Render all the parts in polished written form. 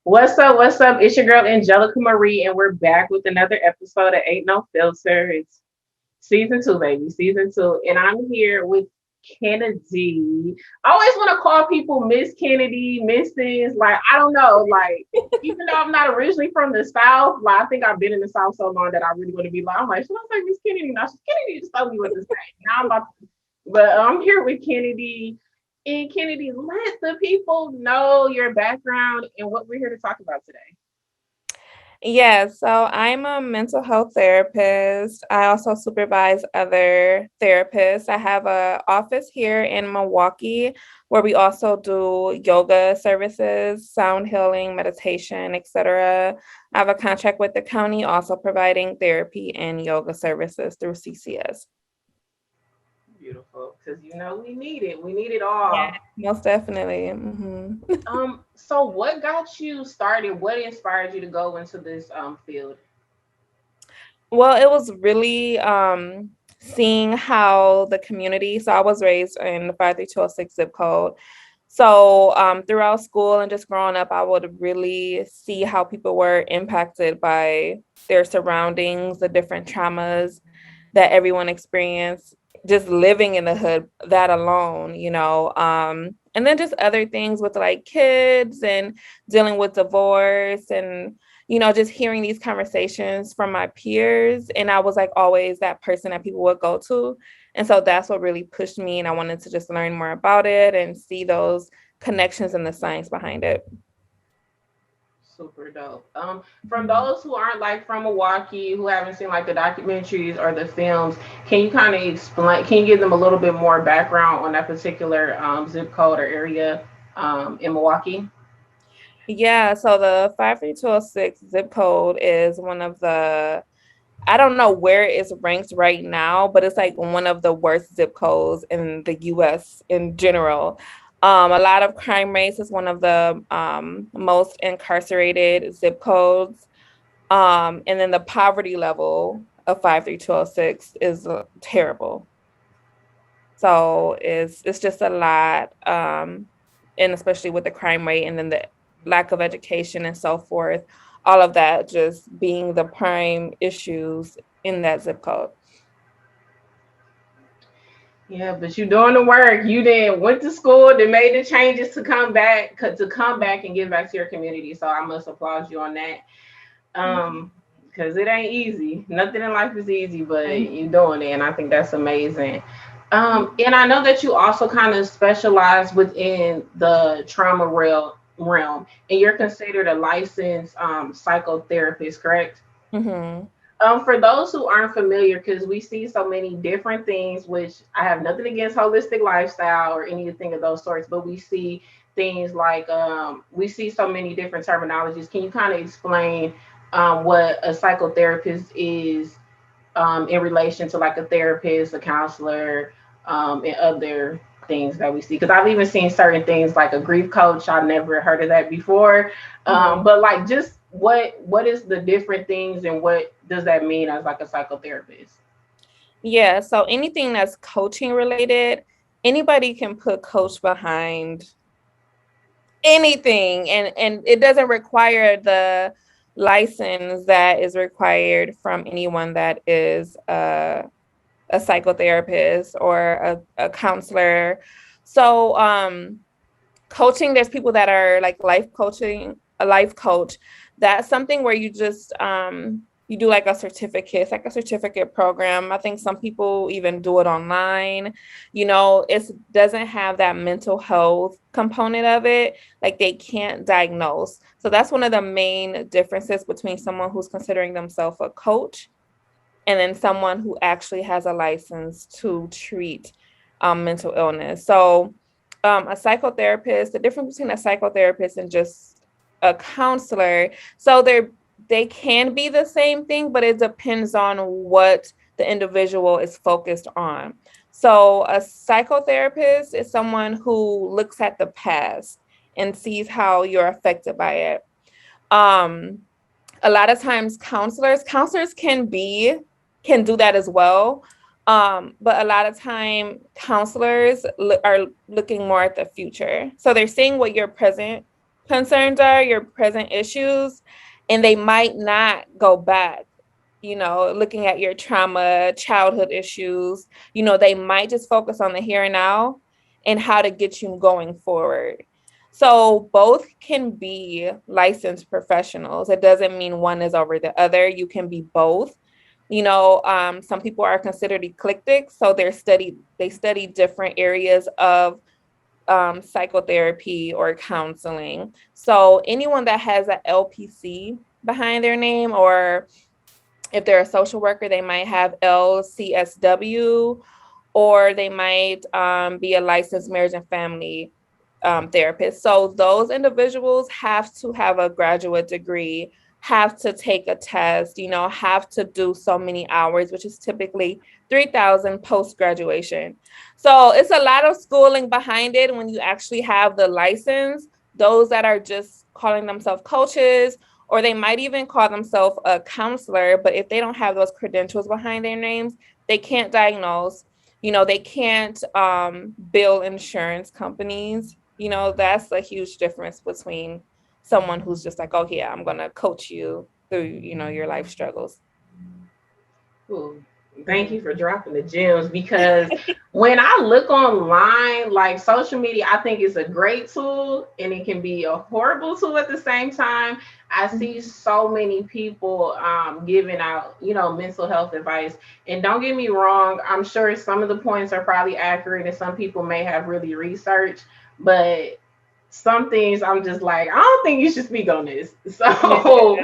What's up? What's up? It's your girl Angelica Marie, and we're back with another episode of Ain't No Filter. It's season two, baby, season two, and I'm here with Kennedy. I always want to call people Miss Kennedy, Mrs. Like I don't know, like even though I'm not originally from the South, like I think I've been in the South so long that I really want to be like, I'm like, should I say Miss Kennedy? No, she's Kennedy. Just told me what to say. Now I'm about to, but I'm here with Kennedy. And Kennedy, let the people know your background and what we're here to talk about today. Yeah, so I'm a mental health therapist. I also supervise other therapists. I have a office here in Milwaukee where we also do yoga services, sound healing, meditation, etc. I have a contract with the county also providing therapy and yoga services through CCS. Beautiful, because we need it. We need it Yeah, all. most definitely. So what got you started? What inspired you to go into this field? Well, it was really seeing how the community, so I was raised in the 53206 zip code. So throughout school and just growing up, I would really see how people were impacted by their surroundings, the different traumas that everyone experienced, just living in the hood, that alone, and then just other things with like kids and dealing with divorce and just hearing these conversations from my peers. And I was like always that person that people would go to. And so that's what really pushed me. And I wanted to just learn more about it and see those connections and the science behind it. Super dope. From those who aren't like from Milwaukee, who haven't seen like the documentaries or the films, can you kind of explain? Can you give them a little bit more background on that particular zip code or area in Milwaukee? Yeah, so the 53206 zip code is one of the, I don't know where it's ranked right now, but it's like one of the worst zip codes in the US in general. A lot of crime rates is one of the most incarcerated zip codes. And then the poverty level of 53206 is terrible. So it's just a lot. And especially with the crime rate and then the lack of education and so forth, all of that just being the prime issues in that zip code. Yeah, but you doing the work. You then went to school, then made the changes to come back, and give back to your community. So I must applaud you on that. Because it ain't easy. Nothing in life is easy, but you doing it, and I think that's amazing. And I know that you also kind of specialize within the trauma realm, and you're considered a licensed psychotherapist, correct? Mm-hmm. For those who aren't familiar, because we see so many different things, which I have nothing against holistic lifestyle or anything of those sorts, but we see things like we see so many different terminologies. Can you kind of explain what a psychotherapist is in relation to like a therapist, a counselor, and other things that we see? Because I've even seen certain things like a grief coach. I've never heard of that before. But like just what is the different things and what does that mean as like a psychotherapist? Yeah, so anything that's coaching related, anybody can put coach behind anything, and it doesn't require the license that is required from anyone that is a psychotherapist or a counselor. So coaching, there's people that are like life coaching, a life coach. That's something where you just you do like a certificate, it's like a certificate program. I think some people even do it online. It doesn't have that mental health component of it. Like they can't diagnose. So that's one of the main differences between someone who's considering themselves a coach and then someone who actually has a license to treat mental illness. So, a psychotherapist, the difference between a psychotherapist and just a counselor, so they can be the same thing, but it depends on what the individual is focused on. So, a psychotherapist is someone who looks at the past and sees how you're affected by it. Um, a lot of times counselors can do that as well, but a lot of time counselors are looking more at the future, so they're seeing what your present concerns are, your present issues, and they might not go back, looking at your trauma, childhood issues. They might just focus on the here and now and how to get you going forward. So both can be licensed professionals. It doesn't mean one is over the other. You can be both. Some people are considered eclectic, so they study different areas of psychotherapy or counseling. So anyone that has an LPC behind their name, or if they're a social worker, they might have LCSW, or they might be a licensed marriage and family therapist. So those individuals have to have a graduate degree, have to take a test, have to do so many hours, which is typically 3,000 post graduation. So it's a lot of schooling behind it when you actually have the license. Those that are just calling themselves coaches, or they might even call themselves a counselor, but if they don't have those credentials behind their names, they can't diagnose. They can't bill insurance companies. That's a huge difference between someone who's just like, oh yeah, I'm gonna coach you through, your life struggles. Ooh, thank you for dropping the gems, because when I look online, like social media, I think it's a great tool and it can be a horrible tool at the same time. I see so many people giving out, mental health advice. And don't get me wrong, I'm sure some of the points are probably accurate and some people may have really researched, but some things I'm just like, I don't think you should speak on this. So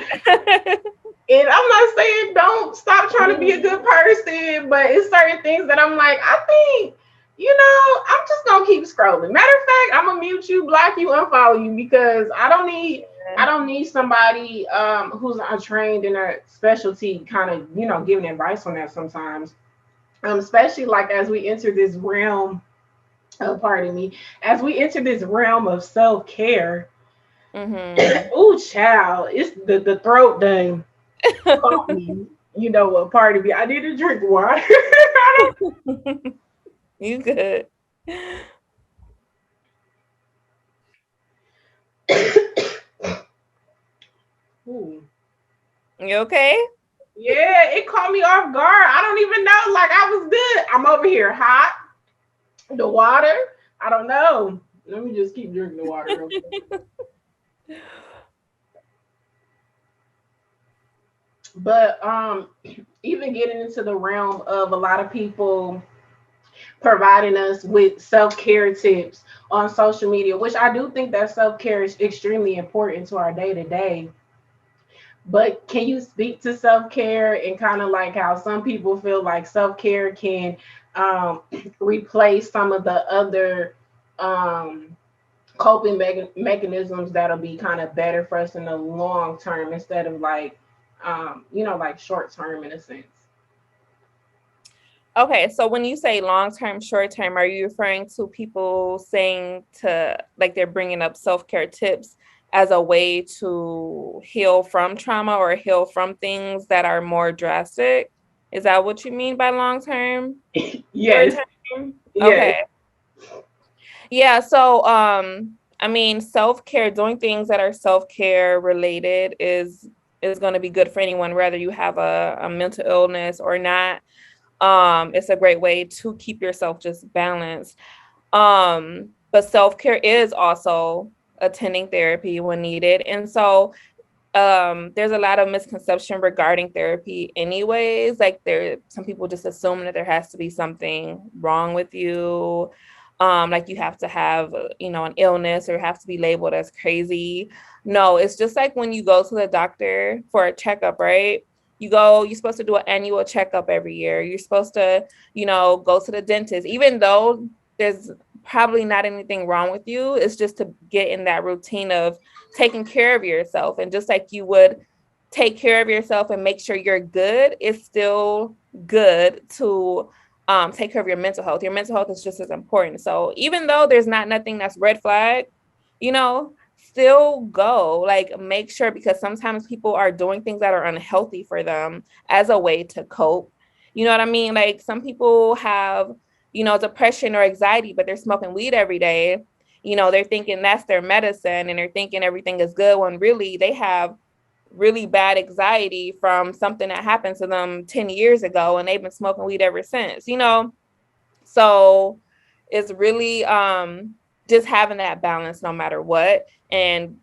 and I'm not saying don't stop trying to be a good person, but it's certain things that I'm like, I think, I'm just gonna keep scrolling. Matter of fact, I'm gonna mute you, block you, unfollow you, because I don't need somebody who's untrained in a specialty kind of, giving advice on that sometimes. Especially like as we enter this realm, pardon me, as we enter this realm of self-care. Oh child, it's the throat done caught me. You know what? Pardon me. I need to drink water. You good. Ooh. You okay? Yeah, it caught me off guard. I don't even know. Like I was good. I'm over here hot. The water. I don't know. Let me just keep drinking the water real quick. But even getting into the realm of a lot of people providing us with self-care tips on social media, which I do think that self-care is extremely important to our day-to-day. But can you speak to self-care and kind of like how some people feel like self-care can um, replace some of the other um, coping mechanisms that'll be kind of better for us in the long term instead of like, like short term in a sense? Okay, so when you say long term, short term, are you referring to people saying to like they're bringing up self care tips as a way to heal from trauma or heal from things that are more drastic? Is that what you mean by long term? Short Yes, term? yes. Okay. Yeah, so I mean, self-care, doing things that are self-care related is going to be good for anyone, whether you have a mental illness or not. It's a great way to keep yourself just balanced. But self-care is also attending therapy when needed. And so there's a lot of misconception regarding therapy anyways. Like some people just assume that there has to be something wrong with you. Like you have to have, an illness or have to be labeled as crazy. No, it's just like when you go to the doctor for a checkup, right? You're supposed to do an annual checkup every year. You're supposed to, go to the dentist, even though there's probably not anything wrong with you. It's just to get in that routine of taking care of yourself. And just like you would take care of yourself and make sure you're good, it's still good to take care of your mental health. Your mental health is just as important. So even though there's nothing that's red flag, still go, like make sure, because sometimes people are doing things that are unhealthy for them as a way to cope. You know what I mean? Like some people have, depression or anxiety, but they're smoking weed every day. they're thinking that's their medicine and they're thinking everything is good when really they have really bad anxiety from something that happened to them 10 years ago and they've been smoking weed ever since, So it's really just having that balance no matter what, and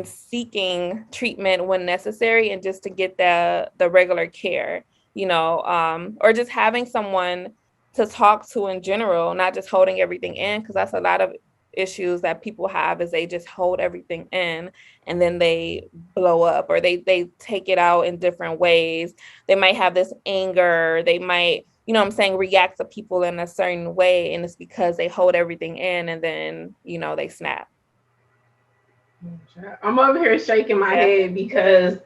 seeking treatment when necessary, and just to get the regular care, or just having someone to talk to in general, not just holding everything in, because that's a lot of issues that people have, is they just hold everything in and then they blow up, or they take it out in different ways. They might have this anger, they might, what I'm saying, react to people in a certain way, and it's because they hold everything in and then, they snap. I'm over here shaking my head because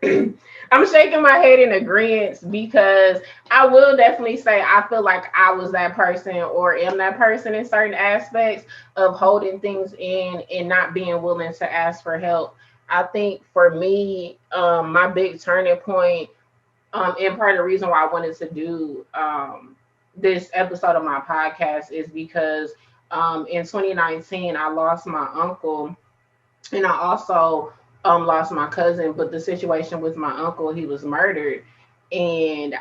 I'm shaking my head in agreement, because I will definitely say I feel like I was that person or am that person in certain aspects of holding things in and not being willing to ask for help. I think for me, my big turning point, and part of the reason why I wanted to do this episode of my podcast is because in 2019 I lost my uncle, and I also lost my cousin. But the situation with my uncle, he was murdered, and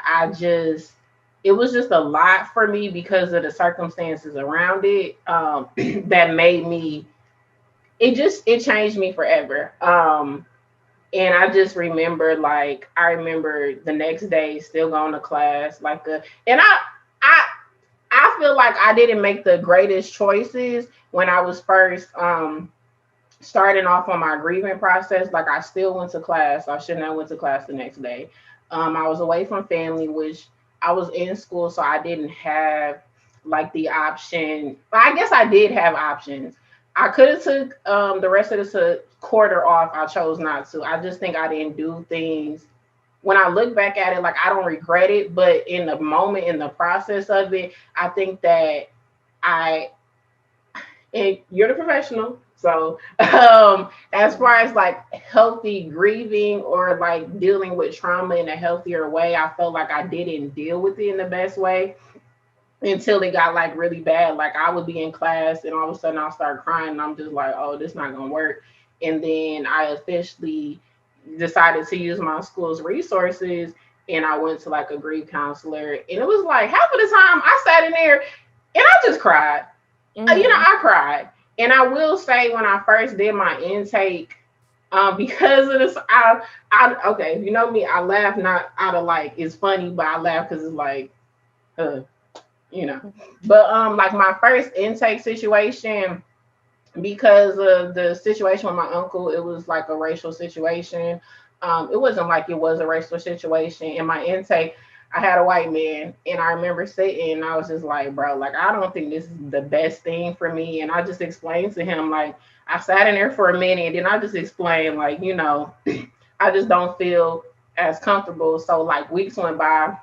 it was just a lot for me because of the circumstances around it, that made me. It changed me forever. And I just remember, like, I remember the next day still going to class, and I I feel like I didn't make the greatest choices when I was first starting off on my grieving process. Like, I still went to class. I shouldn't have went to class the next day. I was away from family, which I was in school, so I didn't have like the option. I guess I did have options. I could have took the rest of the quarter off. I chose not to. I just think I didn't do things. When I look back at it, like, I don't regret it, but in the moment, in the process of it, I think that I and you're the professional. So, as far as like healthy grieving or like dealing with trauma in a healthier way, I felt like I didn't deal with it in the best way until it got like really bad. Like, I would be in class and all of a sudden I'll start crying and I'm just like, oh, this not gonna work. And then I officially decided to use my school's resources, and I went to like a grief counselor, and it was like half of the time I sat in there and I just cried. I cried. And I will say, when I first did my intake, because of this, okay, if you know me, I laugh not out of like it's funny, but I laugh because it's like, uh, you know. But like my first intake situation, because of the situation with my uncle, it was like a racial situation. It wasn't like it was a racial situation. In my intake, I had a white man, and I remember sitting, and I was just like, bro, like, I don't think this is the best thing for me. And I just explained to him, like, I sat in there for a minute, and I just explained, like, I just don't feel as comfortable. So like weeks went by,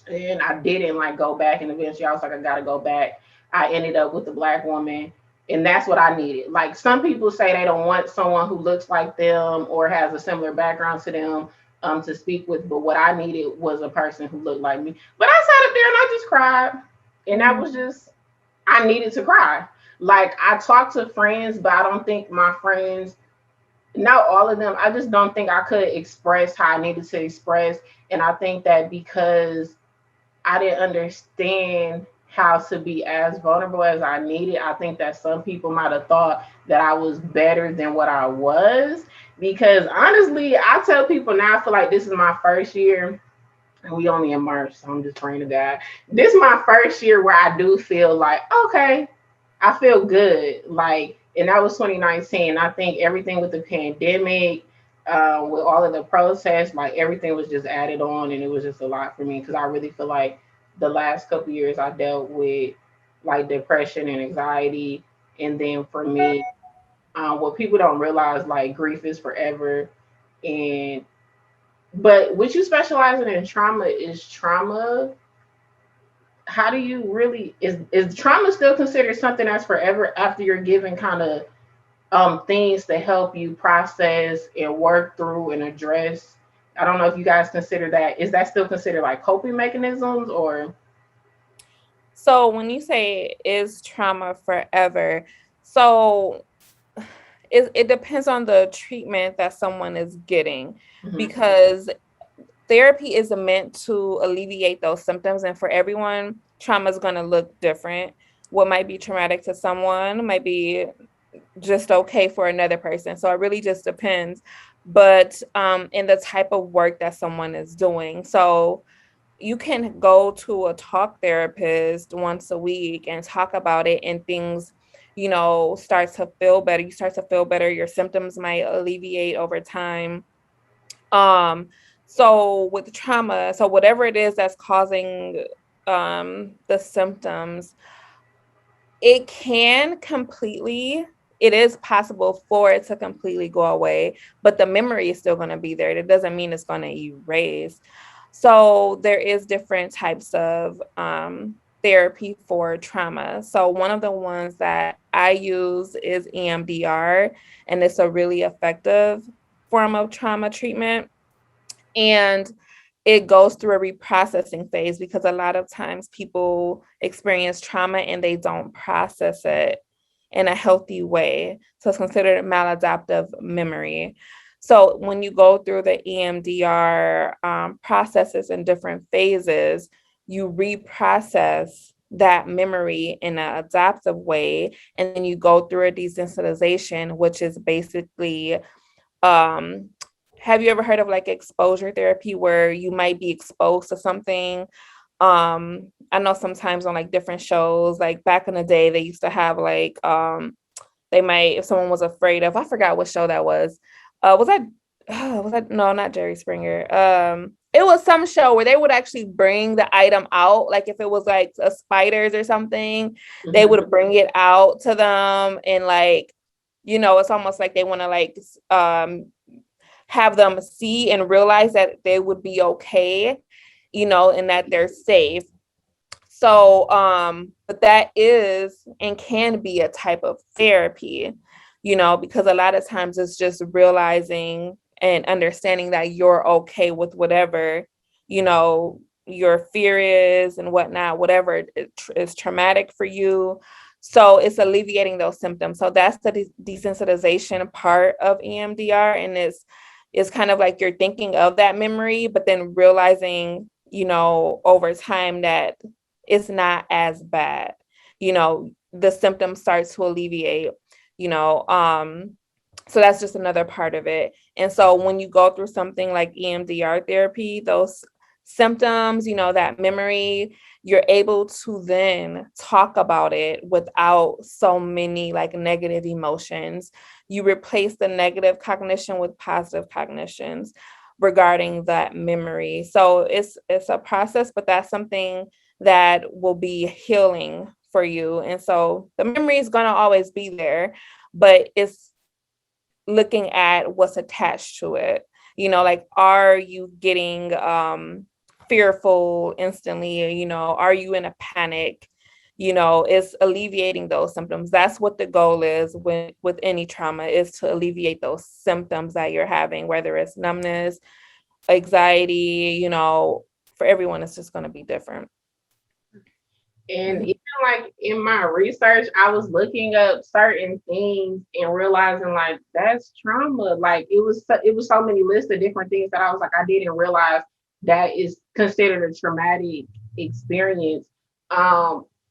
and I didn't like go back, and eventually I was like, I gotta go back. I ended up with a black woman, and that's what I needed. Like, some people say they don't want someone who looks like them or has a similar background to them to speak with, but what I needed was a person who looked like me. But I sat up there and I just cried, and that was just, I needed to cry. Like, I talked to friends, but I don't think my friends, not all of them, I just don't think I could express how I needed to express. And I think that because I didn't understand how to be as vulnerable as I needed, I think that some people might have thought that I was better than what I was. Because honestly, I tell people now, I feel like this is my first year, and we only in March, so I'm just praying to God. This is my first year where I do feel like, okay, I feel good. Like, and that was 2019. I think everything with the pandemic, with all of the protests, like, everything was just added on, and it was just a lot for me, because I really feel like the last couple years I dealt with like depression and anxiety. And then for me, what people don't realize, like, grief is forever. And but what you specializing in trauma is trauma. How do you really, is trauma still considered something that's forever after you're given kind of things to help you process and work through and address? I don't know if you guys consider that. Is that still considered like coping mechanisms, or? So when you say is trauma forever, So it depends on the treatment that someone is getting, because therapy is meant to alleviate those symptoms. And for everyone, trauma is going to look different. What might be traumatic to someone might be just okay for another person. So it really just depends. But in the type of work that someone is doing. So you can go to a talk therapist once a week and talk about it, and things, start to feel better. You start to feel better. Your symptoms might alleviate over time. So with trauma, so whatever it is that's causing the symptoms, it is possible for it to completely go away, but the memory is still going to be there. It doesn't mean it's going to erase. So there is different types of therapy for trauma. So one of the ones that I use is EMDR, and it's a really effective form of trauma treatment. And it goes through a reprocessing phase, because a lot of times people experience trauma and they don't process it in a healthy way. So it's considered maladaptive memory. So when you go through the EMDR processes in different phases, you reprocess that memory in an adaptive way. And then you go through a desensitization, which is basically um, have you ever heard of like exposure therapy, where you might be exposed to something? I know sometimes on like different shows, like back in the day, they used to have like they might, if someone was afraid of, I forgot what show that was. Was that was that, no, not Jerry Springer. It was some show where they would actually bring the item out, like if it was like a spiders or something, they would bring it out to them, and like, it's almost like they want to like have them see and realize that they would be okay, and that they're safe. So, but that is and can be a type of therapy, because a lot of times it's just realizing and understanding that you're okay with whatever, your fear is and whatnot, whatever is traumatic for you. So it's alleviating those symptoms. So that's the desensitization part of EMDR. And it's kind of like you're thinking of that memory, but then realizing, over time that it's not as bad. The symptoms start to alleviate, you know. So that's just another part of it. And so when you go through something like EMDR therapy, those symptoms, that memory, you're able to then talk about it without so many like negative emotions. You replace the negative cognition with positive cognitions regarding that memory. So it's a process, but that's something that will be healing for you. And so the memory is going to always be there, but it's looking at what's attached to it. Like, are you getting fearful instantly? Are you in a panic? It's alleviating those symptoms. That's what the goal is with any trauma, is to alleviate those symptoms that you're having, whether it's numbness, anxiety, for everyone, it's just going to be different. And even like in my research, I was looking up certain things and realizing like that's trauma. Like it was so many lists of different things that I was like, I didn't realize that is considered a traumatic experience.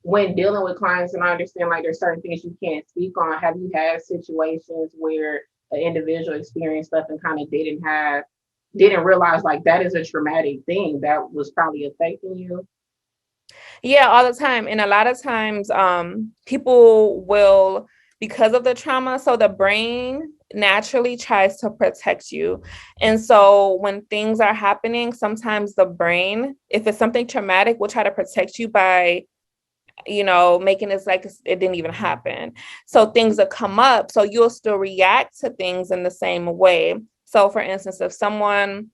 When dealing with clients, and I understand like there's certain things you can't speak on. Have you had situations where an individual experienced stuff and kind of didn't realize like that is a traumatic thing that was probably affecting you? Yeah, all the time. And a lot of times, people will, because of the trauma, so the brain naturally tries to protect you. And so when things are happening, sometimes the brain, if it's something traumatic, will try to protect you by, making it like it didn't even happen. So things that come up, so you'll still react to things in the same way. So for instance, if someone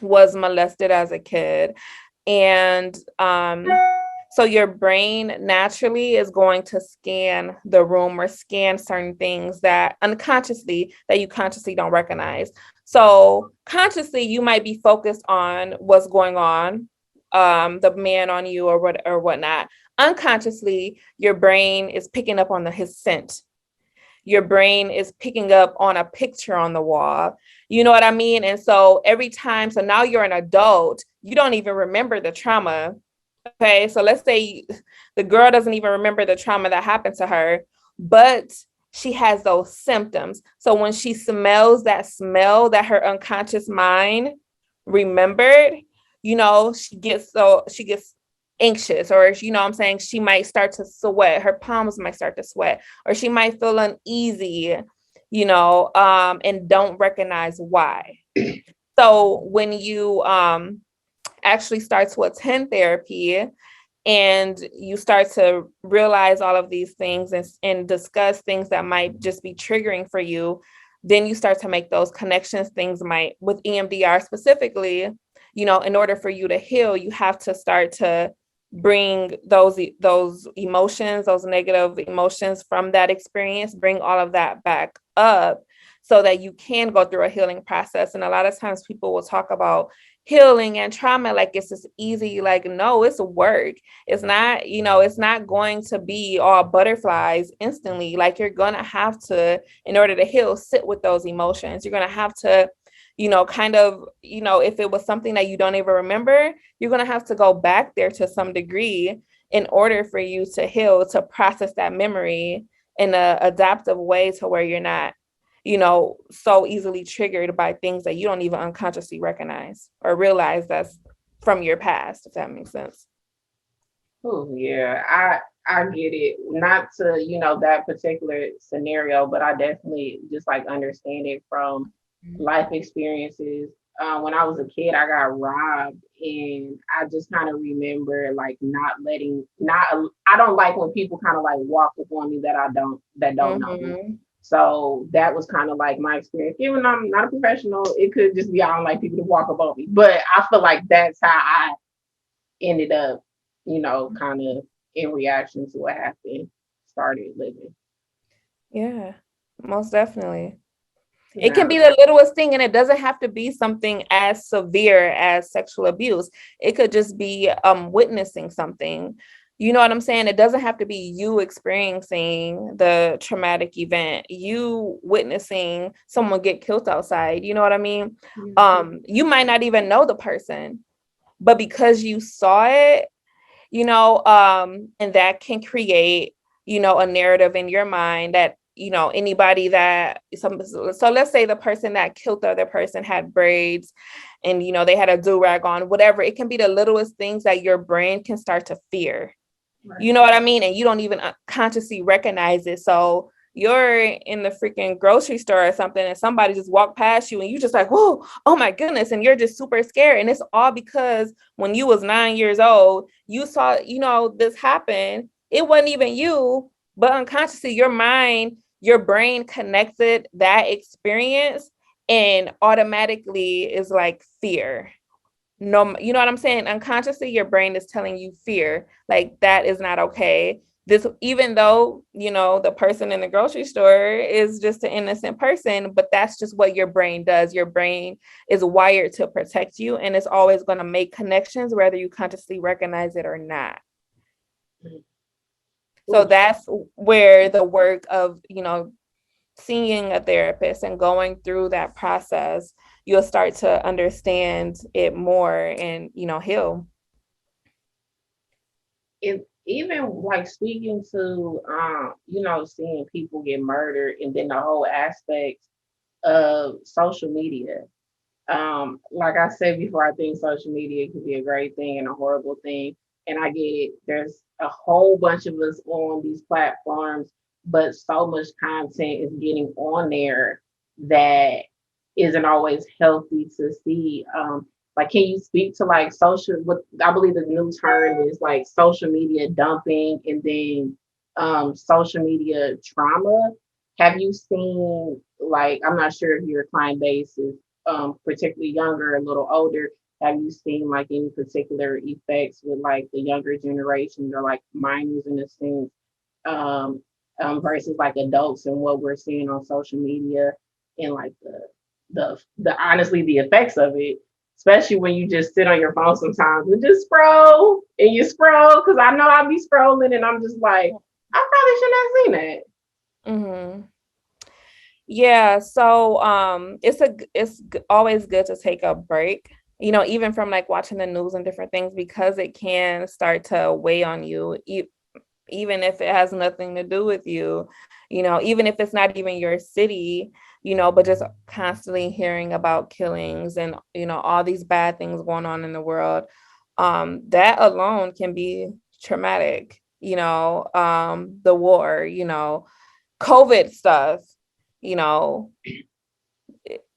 was molested as a kid, and so your brain naturally is going to scan the room or scan certain things that unconsciously, that you consciously don't recognize. So consciously, you might be focused on what's going on, the man on you or whatnot. Unconsciously, your brain is picking up on his scent. your brain is picking up on a picture on the wall. You know what I mean? And so every time, so now you're an adult, you don't even remember the trauma. Okay. So let's say the girl doesn't even remember the trauma that happened to her, but she has those symptoms. So when she smells that smell that her unconscious mind remembered, she gets anxious, or I'm saying, she might start to sweat, her palms might start to sweat, or she might feel uneasy, and don't recognize why. So when you actually start to attend therapy and you start to realize all of these things and discuss things that might just be triggering for you, then you start to make those connections. Things might, with EMDR specifically, in order for you to heal, you have to start to bring those emotions, those negative emotions from that experience, bring all of that back up so that you can go through a healing process. And a lot of times people will talk about healing and trauma like it's just easy. Like, no, it's work. It's not, it's not going to be all butterflies instantly. Like, you're going to have to, in order to heal, sit with those emotions. You're going to have to, kind of, if it was something that you don't even remember, you're going to have to go back there to some degree in order for you to heal, to process that memory in a adaptive way to where you're not, so easily triggered by things that you don't even unconsciously recognize or realize that's from your past, if that makes sense. Oh yeah, I get it. Not to, that particular scenario, but I definitely just like understand it from life experiences. When I was a kid, I got robbed, and I just kind of remember like I don't like when people kind of like walk up on me that don't know me. So that was kind of like my experience. Even though I'm not a professional, it could just be I don't like people to walk up on me. But I feel like that's how I ended up, kind of in reaction to what happened, started living. Yeah, most definitely. It can Now, be the littlest thing, and it doesn't have to be something as severe as sexual abuse. It could just be witnessing something. You know what I'm saying? It doesn't have to be you experiencing the traumatic event, you witnessing someone get killed outside. You know what I mean? You might not even know the person, but because you saw it, and that can create, a narrative in your mind that, anybody that so let's say the person that killed the other person had braids and, they had a do-rag on, whatever. It can be the littlest things that your brain can start to fear. Right. You know what I mean? And you don't even consciously recognize it. So you're in the freaking grocery store or something and somebody just walked past you and you just like, whoa, oh my goodness. And you're just super scared. And it's all because when you was 9 years old, you saw, this happen. It wasn't even you, but unconsciously your brain connected that experience and automatically is like fear. No, you know what I'm saying? Unconsciously, your brain is telling you fear, like that is not okay. This, even though, the person in the grocery store is just an innocent person, but that's just what your brain does. Your brain is wired to protect you, and it's always going to make connections, whether you consciously recognize it or not. So that's where the work of, seeing a therapist and going through that process, you'll start to understand it more and, heal. Even like speaking to, seeing people get murdered, and then the whole aspect of social media. Like I said before, I think social media can be a great thing and a horrible thing. And I get it. There's a whole bunch of us on these platforms, but so much content is getting on there that isn't always healthy to see. Like, can you speak to like what I believe the new term is like social media dumping, and then social media trauma? Have you seen, like, I'm not sure if your client base is particularly younger, a little older. Have you seen like any particular effects with like the younger generations, or like minors in a sense, um, versus like adults, and what we're seeing on social media, and like the honestly the effects of it, especially when you just sit on your phone sometimes and just scroll and you scroll, because I know I'll be scrolling and I'm just like, I probably shouldn't have seen that. Yeah, so always good to take a break, even from like watching the news and different things, because it can start to weigh on you, even if it has nothing to do with you, even if it's not even your city, but just constantly hearing about killings and, all these bad things going on in the world. That alone can be traumatic, the war, COVID stuff, you know,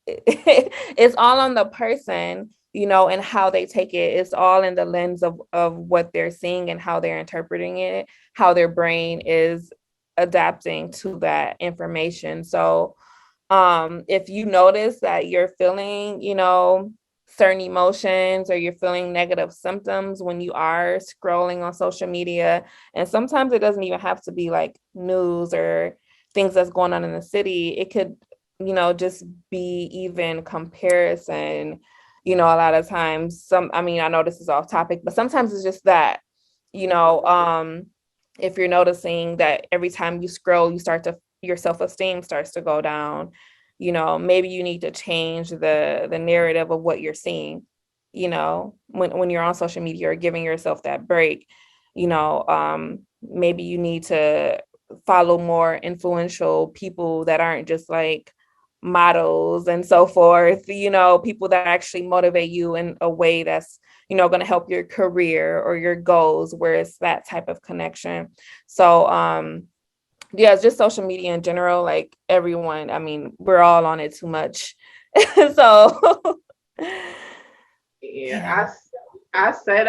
it's all on the person, and how they take it. It's all in the lens of what they're seeing and how they're interpreting it, how their brain is adapting to that information. So if you notice that you're feeling, certain emotions, or you're feeling negative symptoms when you are scrolling on social media, and sometimes it doesn't even have to be like news or things that's going on in the city. It could, just be even comparison. A lot of times, I know this is off topic, but sometimes it's just that, you know, um, if you're noticing that every time you scroll, your self-esteem starts to go down, maybe you need to change the narrative of what you're seeing, when you're on social media, or giving yourself that break. Maybe you need to follow more influential people that aren't just like models and so forth, people that actually motivate you in a way that's, going to help your career or your goals, where it's that type of connection. So, yeah, it's just social media in general, like everyone, I mean, we're all on it too much. So, Yeah, yeah. I set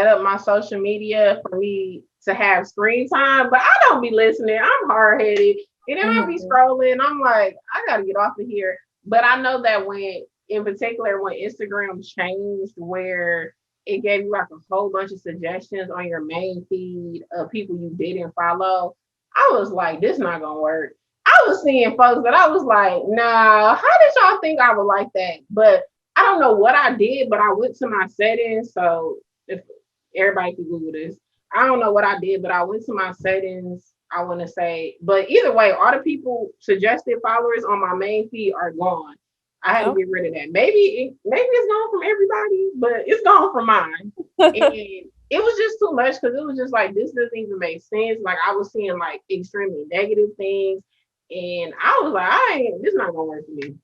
up my social media for me to have screen time, but I don't be listening. I'm hard headed, and then I'll be Mhm. scrolling. I'm like, I gotta get off of here. But I know that when, in particular, when Instagram changed, where it gave you like a whole bunch of suggestions on your main feed of people you didn't follow, I was like, this not gonna work. I was seeing folks that I was like, nah, how did y'all think I would like that? But I don't know what I did, but I went to my settings. So if everybody can Google this. I don't know what I did, but I went to my settings. I want to say, but either way, all the people suggested followers on my main feed are gone. I had to Okay. get rid of that. Maybe it's gone from everybody, but it's gone from mine. And it was just too much, because it was just like, this doesn't even make sense. Like, I was seeing like extremely negative things, and I was like, this not gonna work for me.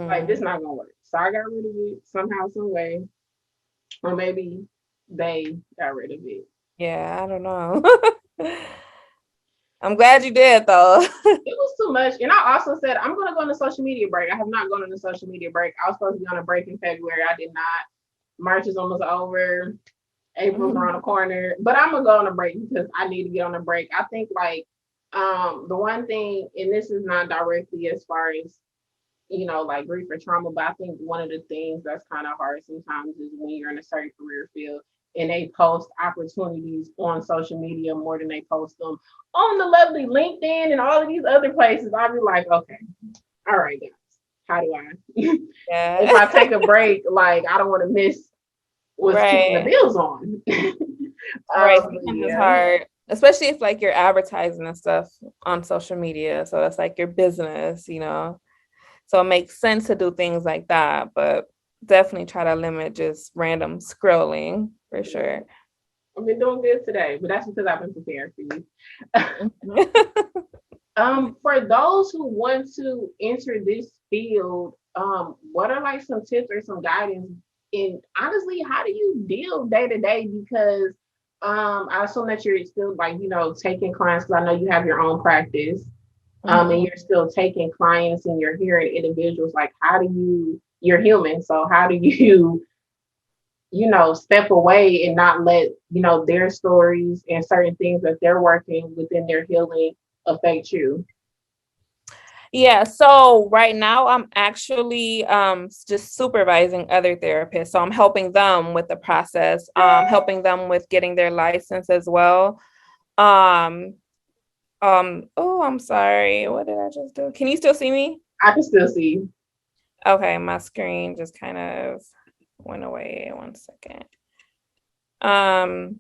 Like, this Mhm. not gonna work. So I got rid of it somehow, some way, or maybe they got rid of it. Yeah, I don't know. I'm glad you did though. It was too much. And I also said, I'm going to go on a social media break. I have not gone on a social media break. I was supposed to be on a break in February. I did not. March is almost over. April's around the corner. But I'm going to go on a break because I need to get on a break. I think, like, the one thing, and this is not directly as far as, like grief or trauma, but I think one of the things that's kind of hard sometimes is when you're in a certain career field and they post opportunities on social media more than they post them on the lovely LinkedIn and all of these other places. I'll be like, okay, all right, guys, how do I? If Yeah. I take a break, like, I don't want to miss what's keeping the Right. bills on. Right. But Sometimes it's yeah. hard, especially if like you're advertising and stuff on social media. So that's like your business. So it makes sense to do things like that, but definitely try to limit just random scrolling for sure. I've been doing good today, but that's because I've been prepared for you. For those who want to enter this field, what are like some tips or some guidance? And honestly, how do you deal day to day? Because I assume that you're still, like, taking clients, because I know you have your own practice. And Mhm. you're still taking clients and you're hearing individuals. Like, you're human, so how do you, step away and not let, their stories and certain things that they're working within their healing affect you? Yeah, so right now I'm actually just supervising other therapists. So I'm helping them with the process, helping them with getting their license as well. Um oh, I'm sorry. What did I just do? Can you still see me? I can still see. Okay, my screen just kind of went away. 1 second. Um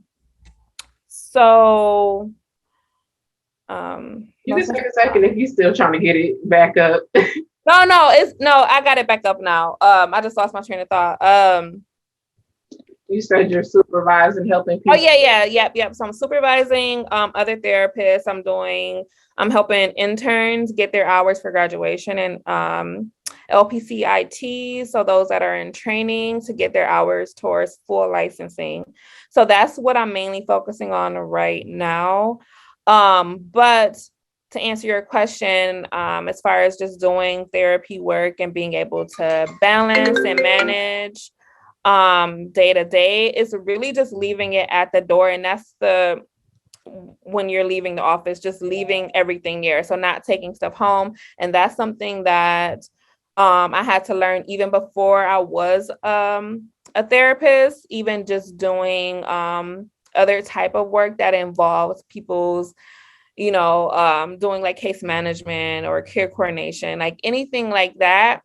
so You can take a second if you're still trying to get it back up. No, I got it back up now. I just lost my train of thought. You said you're supervising, helping Oh people. yep. So I'm supervising other therapists. I'm helping interns get their hours for graduation and LPCIT. So those that are in training to get their hours towards full licensing. So that's what I'm mainly focusing on right now. But to answer your question, as far as just doing therapy work and being able to balance and manage day to day, is really just leaving it at the door. And that's when you're leaving the office, just leaving everything there, so not taking stuff home. And that's something that I had to learn even before I was a therapist, even just doing other type of work that involves people's, doing like case management or care coordination, like anything like that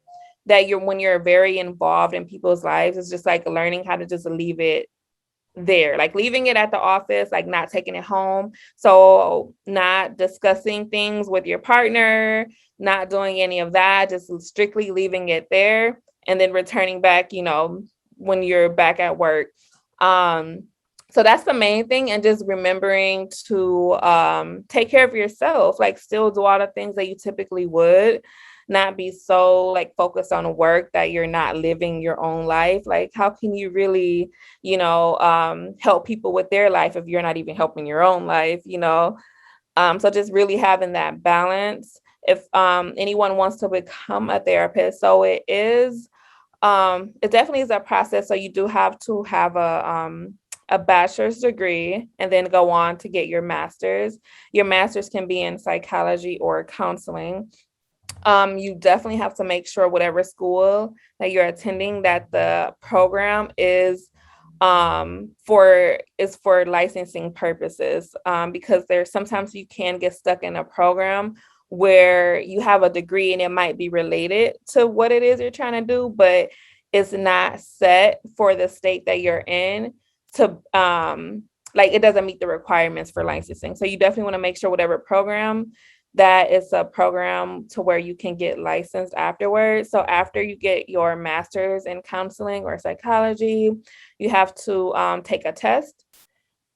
you're when you're very involved in people's lives. It's just like learning how to just leave it there, like leaving it at the office, like not taking it home. So not discussing things with your partner, not doing any of that, just strictly leaving it there and then returning back, when you're back at work. So that's the main thing. And just remembering to take care of yourself, like still do all the things that you typically would, not be so like focused on work that you're not living your own life. Like how can you really, help people with their life if you're not even helping your own life, so just really having that balance. If anyone wants to become a therapist, so it definitely is a process. So you do have to have a bachelor's degree and then go on to get your master's. Your master's can be in psychology or counseling. You definitely have to make sure whatever school that you're attending, that the program is for licensing purposes, because there's sometimes you can get stuck in a program where you have a degree and it might be related to what it is you're trying to do, but it's not set for the state that you're in to like it doesn't meet the requirements for licensing. So you definitely want to make sure whatever program that is a program to where you can get licensed afterwards. So after you get your master's in counseling or psychology, you have to take a test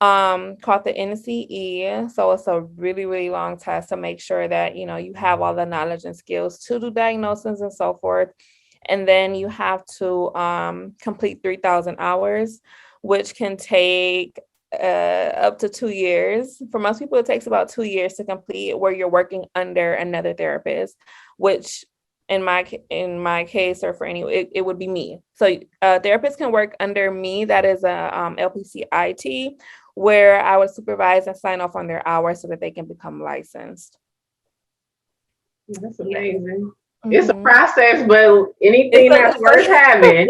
called the NCE. So it's a really, really long test to make sure that, you have all the knowledge and skills to do diagnosis and so forth. And then you have to complete 3,000 hours, which can take up to 2 years. For most people, it takes about 2 years to complete, where you're working under another therapist, which in my case, or for any, it would be me. So therapists can work under me. That is a LPCIT, where I would supervise and sign off on their hours so that they can become licensed. That's amazing. Yeah. It's a process, but anything that's worth having.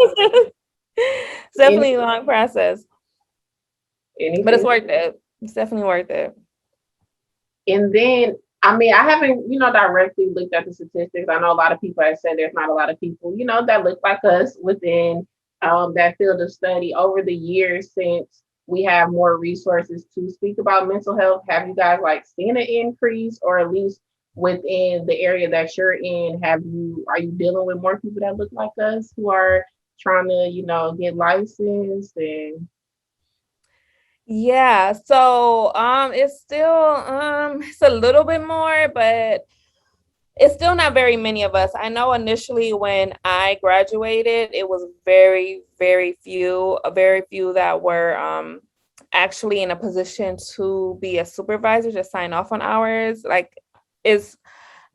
It's definitely a long process. But it's worth it. It's definitely worth it. And then, I haven't, directly looked at the statistics. I know a lot of people have said there's not a lot of people, that look like us within that field of study. Over the years, since we have more resources to speak about mental health, have you guys seen an increase, or at least within the area that you're in, are you dealing with more people that look like us who are trying to, get licensed? And yeah, so it's still it's a little bit more, but it's still not very many of us. I know initially when I graduated, it was very, very few that were actually in a position to be a supervisor, to sign off on hours.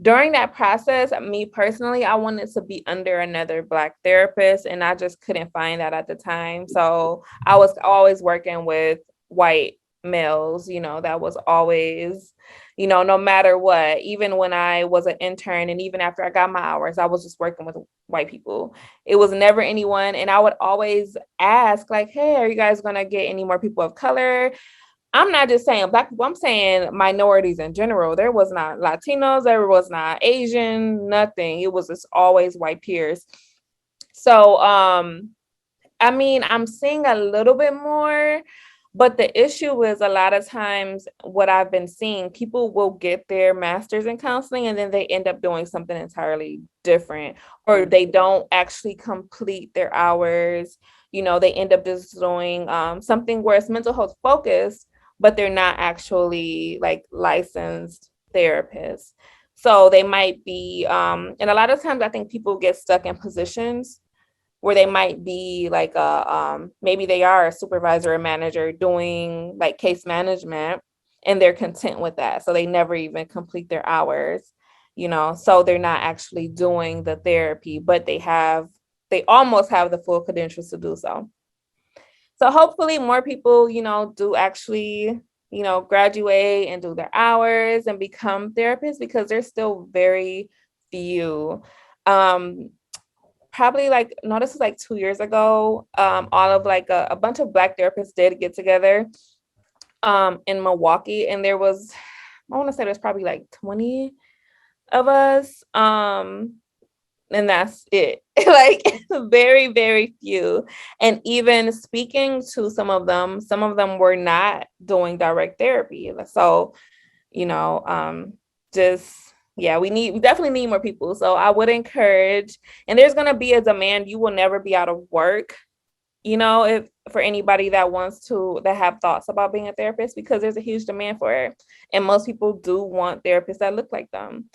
During that process, me personally, I wanted to be under another Black therapist, and I just couldn't find that at the time. So I was always working with white males, that was always, no matter what. Even when I was an intern and even after I got my hours, I was just working with white people. It was never anyone. And I would always ask, like, hey, are you guys going to get any more people of color? I'm not just saying Black people, I'm saying minorities in general. There was not Latinos, there was not Asian, nothing. It was just always white peers. So, I'm seeing a little bit more, But the issue is a lot of times what I've been seeing, people will get their master's in counseling and then they end up doing something entirely different, or they don't actually complete their hours. They end up just doing something where it's mental health focused, but they're not actually like licensed therapists. So they might be, and a lot of times I think people get stuck in positions where they might be like maybe they are a supervisor or manager doing like case management and they're content with that. So they never even complete their hours, so they're not actually doing the therapy, but they almost have the full credentials to do so. So hopefully more people, do actually, graduate and do their hours and become therapists, because there's still very few. Probably like, no, this was like 2 years ago. All of like a bunch of Black therapists did get together in Milwaukee, and there was, I want to say there's probably like 20 of us. And that's it. Like very, very few. And even speaking to some of them were not doing direct therapy. So, just yeah, we definitely need more people. So I would encourage, and there's gonna be a demand. You will never be out of work, if for anybody that have thoughts about being a therapist, because there's a huge demand for it. And most people do want therapists that look like them.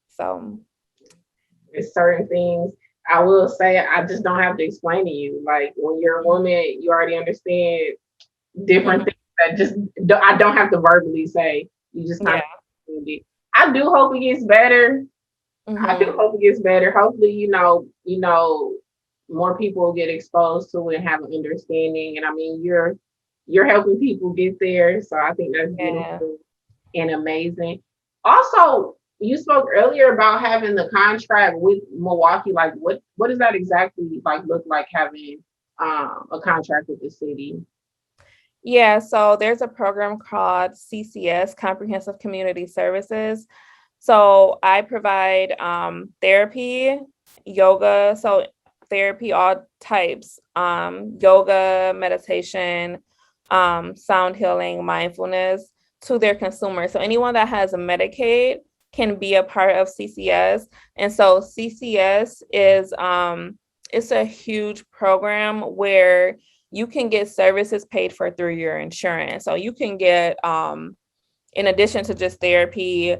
So It's certain things I will say I just don't have to explain to you. Like when you're a woman, you already understand different things that just I don't have to verbally say. You just kind of it. I do hope it gets better. I do hope it gets better. Hopefully, more people will get exposed to it and have an understanding. And I mean, you're helping people get there, so I think that's beautiful and amazing. Also, you spoke earlier about having the contract with Milwaukee. Like, what does that exactly like look like, having a contract with the city? Yeah, so there's a program called CCS, Comprehensive Community Services. So I provide therapy, yoga, so therapy, all types, yoga, meditation, sound healing, mindfulness to their consumers. So anyone that has a Medicaid can be a part of CCS. And so CCS is it's a huge program where you can get services paid for through your insurance. So you can get, in addition to just therapy,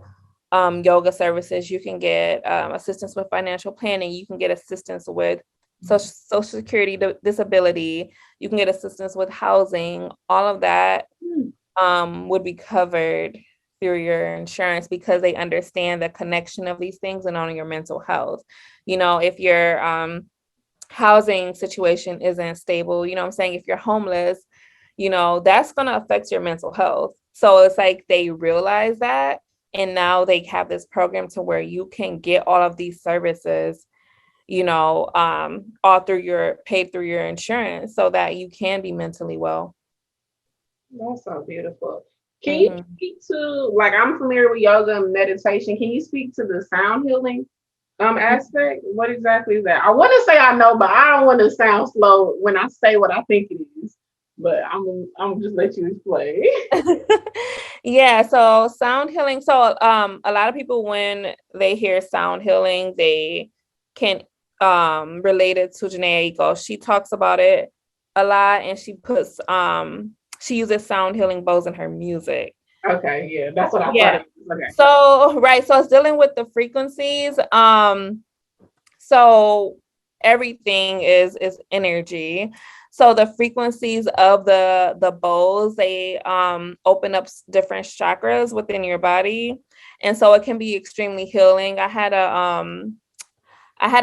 yoga services, you can get assistance with financial planning. You can get assistance with social security, disability. You can get assistance with housing. All of that would be covered through your insurance, because they understand the connection of these things and on your mental health. If your housing situation isn't stable, I'm saying, if you're homeless, that's going to affect your mental health. So it's like they realize that, and now they have this program to where you can get all of these services, all paid through your insurance, so that you can be mentally well. That's so beautiful. Can you speak to, like, I'm familiar with yoga and meditation. Can you speak to the sound healing aspect? What exactly is that? I want to say I know, but I don't want to sound slow when I say what I think it is. But I'm just let you explain. Yeah, so sound healing. So a lot of people, when they hear sound healing, they can relate it to Janae Eiko. She talks about it a lot, and she uses sound healing bowls in her music. Okay, yeah, that's what I thought it was. Okay. So so it's dealing with the frequencies. So everything is energy. So the frequencies of the bowls, they open up different chakras within your body, and so it can be extremely healing. I had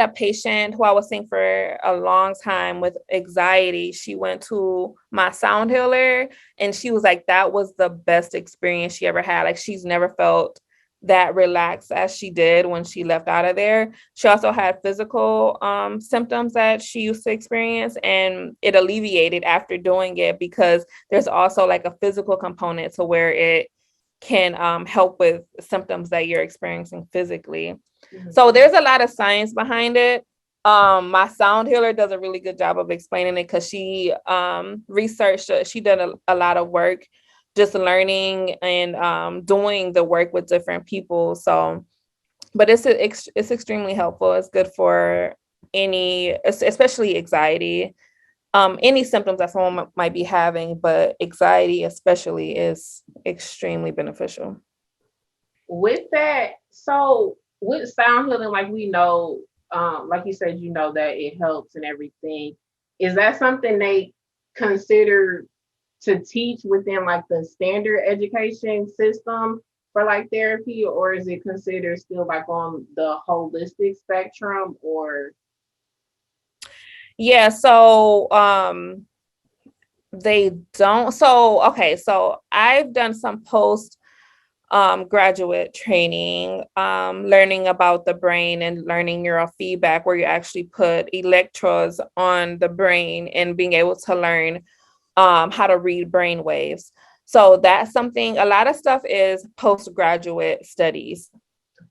a patient who I was seeing for a long time with anxiety. She went to my sound healer, and she was like, that was the best experience she ever had. Like, she's never felt that relaxed as she did when she left out of there. She also had physical symptoms that she used to experience, and it alleviated after doing it, because there's also like a physical component to where it can help with symptoms that you're experiencing physically. So there's a lot of science behind it. My sound healer does a really good job of explaining it because she researched, she did a lot of work just learning and doing the work with different people. So, but it's extremely helpful. It's good for especially anxiety, any symptoms that someone might be having, but anxiety especially is extremely beneficial. With that, so with sound healing, like we know, like you said, that it helps and everything. Is that something they consider to teach within like the standard education system for like therapy, or is it considered still like on the holistic spectrum? Or Yeah, so they don't. So okay, so I've done some post graduate training, learning about the brain and learning neurofeedback, where you actually put electrodes on the brain and being able to learn how to read brain waves. So that's something, a lot of stuff is postgraduate studies,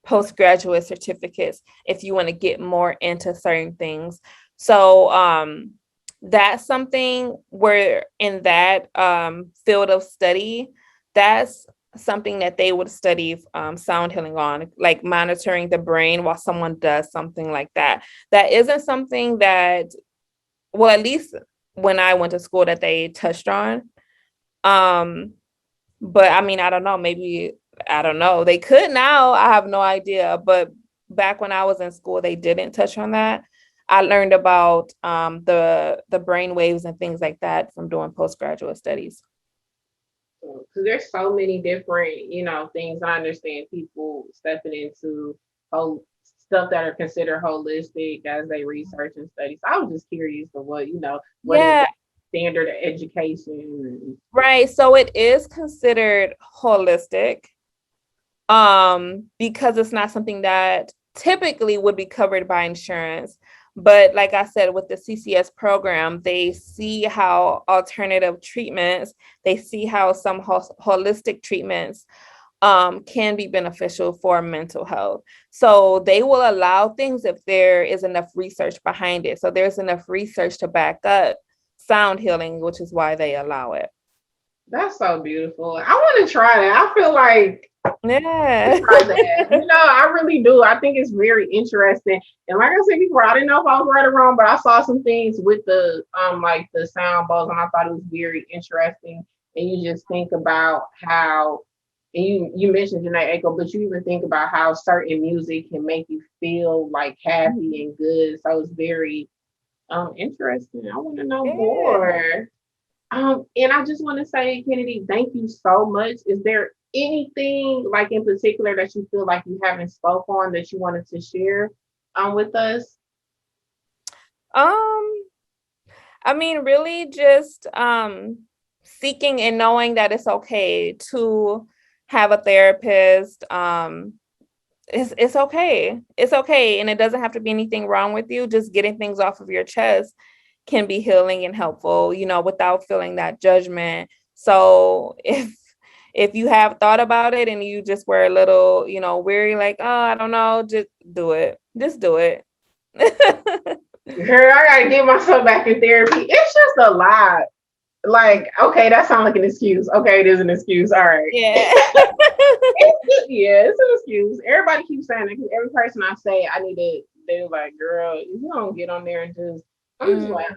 postgraduate certificates, if you want to get more into certain things. So that's something where in that field of study, that's something that they would study sound healing on, like monitoring the brain while someone does something like that. That isn't something that, well, at least when I went to school, that they touched on. Um, but I mean, I don't know, maybe, I don't know. They could now, I have no idea. But back when I was in school, they didn't touch on that. I learned about the brain waves and things like that from doing postgraduate studies. because there's so many different, things. I understand people stepping into whole stuff that are considered holistic as they research and study. So I was just curious of what is Yeah, standard education. right. So it is considered holistic, because it's not something that typically would be covered by insurance. But like I said, with the CCS program, they see how alternative treatments, they see how some holistic treatments can be beneficial for mental health. So they will allow things if there is enough research behind it. So there's enough research to back up sound healing, which is why they allow it. That's so beautiful. I want to try that. I feel like Yeah. try that. I really do. I think it's very interesting. And like I said before, I didn't know if I was right or wrong, but I saw some things with the like the sound bowls, and I thought it was very interesting. And you just think about how, and you mentioned Janae Echo, but you even think about how certain music can make you feel like happy and good. So it's very interesting. I want to know Yeah. more. And I just want to say, Kennedy, thank you so much. Is there anything like in particular that you feel like you haven't spoke on that you wanted to share with us? Um, I mean, really just seeking and knowing that it's okay to have a therapist. It's okay. It's okay. And it doesn't have to be anything wrong with you. Just getting things off of your chest can be healing and helpful, without feeling that judgment. So if you have thought about it and you just were a little, weary, like, oh, I don't know, just do it. Just do it. Girl, I gotta get myself back in therapy. It's just a lot. Like, okay, that sounds like an excuse. Okay, it is an excuse. All right. Yeah. Yeah, it's an excuse. Everybody keeps saying it because every person I say I need to, they're like, girl, if you don't get on there and just, I'm just like,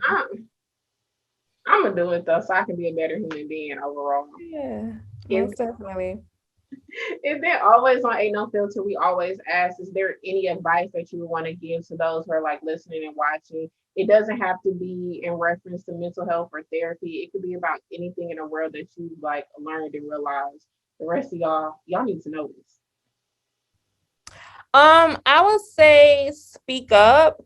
I'm gonna do it though, so I can be a better human being overall. Yeah, And, most definitely. and then always on Ain't No Filter, we always ask, is there any advice that you would want to give to those who are like listening and watching? It doesn't have to be in reference to mental health or therapy. It could be about anything in the world that you like learned and realized. The rest of y'all need to know this. I would say speak up.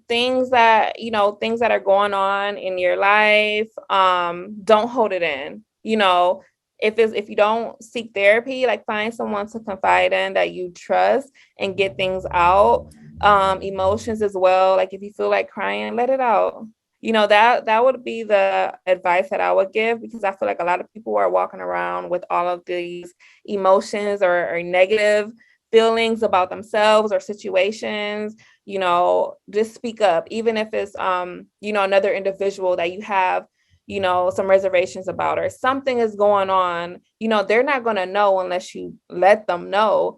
Things that are going on in your life, don't hold it in. If you don't seek therapy, like find someone to confide in that you trust and get things out. Emotions as well, like if you feel like crying, let it out. That would be the advice that I would give, because I feel like a lot of people are walking around with all of these emotions or negative feelings about themselves or situations, just speak up, even if it's, another individual that you have, some reservations about, or something is going on, they're not going to know unless you let them know,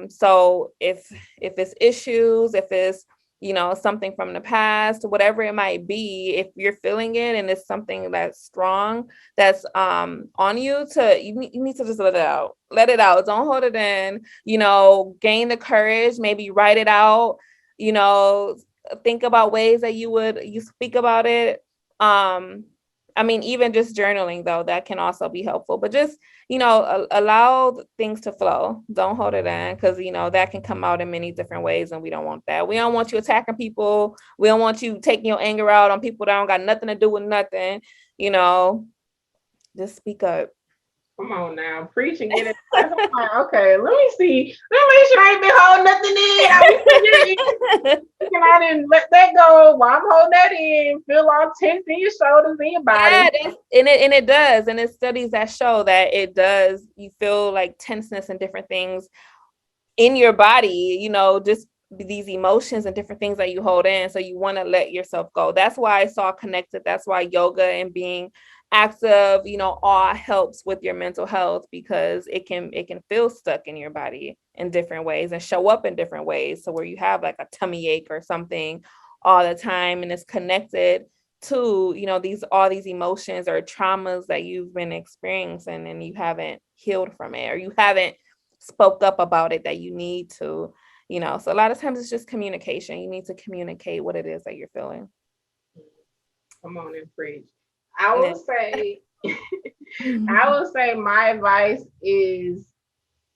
so if it's issues, if it's, something from the past, whatever it might be, if you're feeling it and it's something that's strong, that's on you, you need to just let it out, don't hold it in, gain the courage, maybe write it out, you know think about ways that you speak about it. I mean, even just journaling, though, that can also be helpful, but just, allow things to flow. Don't hold it in, because, that can come out in many different ways, and we don't want that. We don't want you attacking people. We don't want you taking your anger out on people that don't got nothing to do with nothing. Just speak up. Come on now, preach and get it. Okay, let me see. Let me make sure I ain't been holding nothing in. I was thinking I didn't let that go while I'm holding that in. Feel all tense in your shoulders and your body. Yeah, and it does, and it's studies that show that it does. You feel like tenseness and different things in your body, just these emotions and different things that you hold in. So you want to let yourself go. That's why it's all connected. That's why yoga and being active, all helps with your mental health, because it can feel stuck in your body in different ways and show up in different ways. So where you have like a tummy ache or something all the time, and it's connected to, all these emotions or traumas that you've been experiencing, and you haven't healed from it, or you haven't spoke up about it that you need to, so a lot of times it's just communication. You need to communicate what it is that you're feeling. Come on and preach. I will say, my advice is,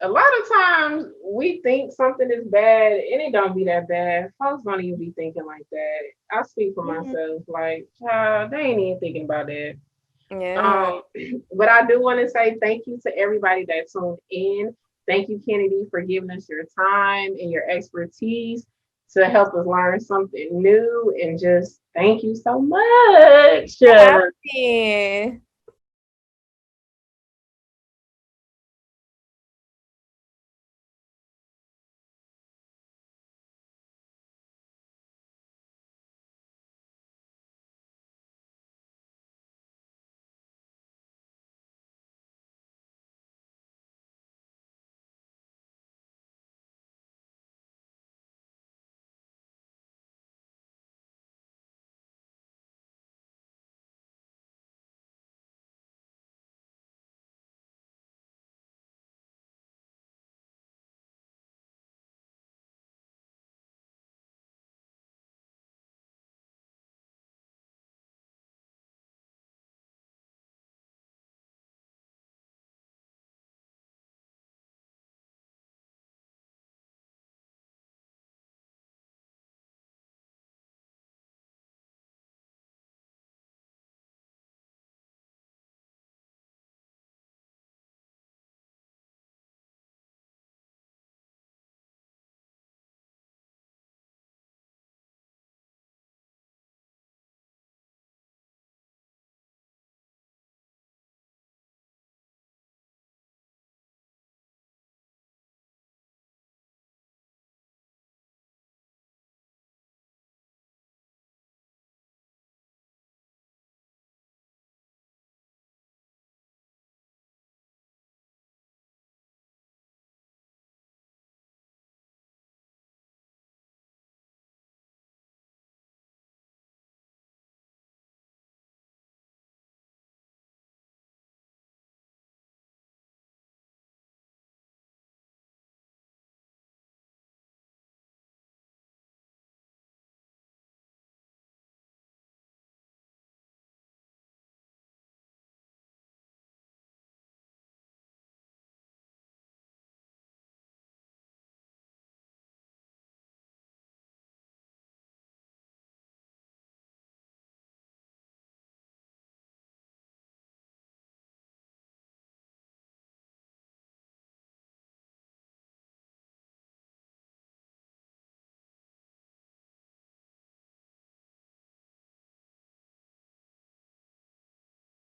a lot of times we think something is bad and it don't be that bad. Folks don't even be thinking like that. I speak for myself, like, child, they ain't even thinking about that. Yeah. But I do want to say thank you to everybody that tuned in. Thank you, Kennedy, for giving us your time and your expertise to help us learn something new. And just thank you so much. Happy.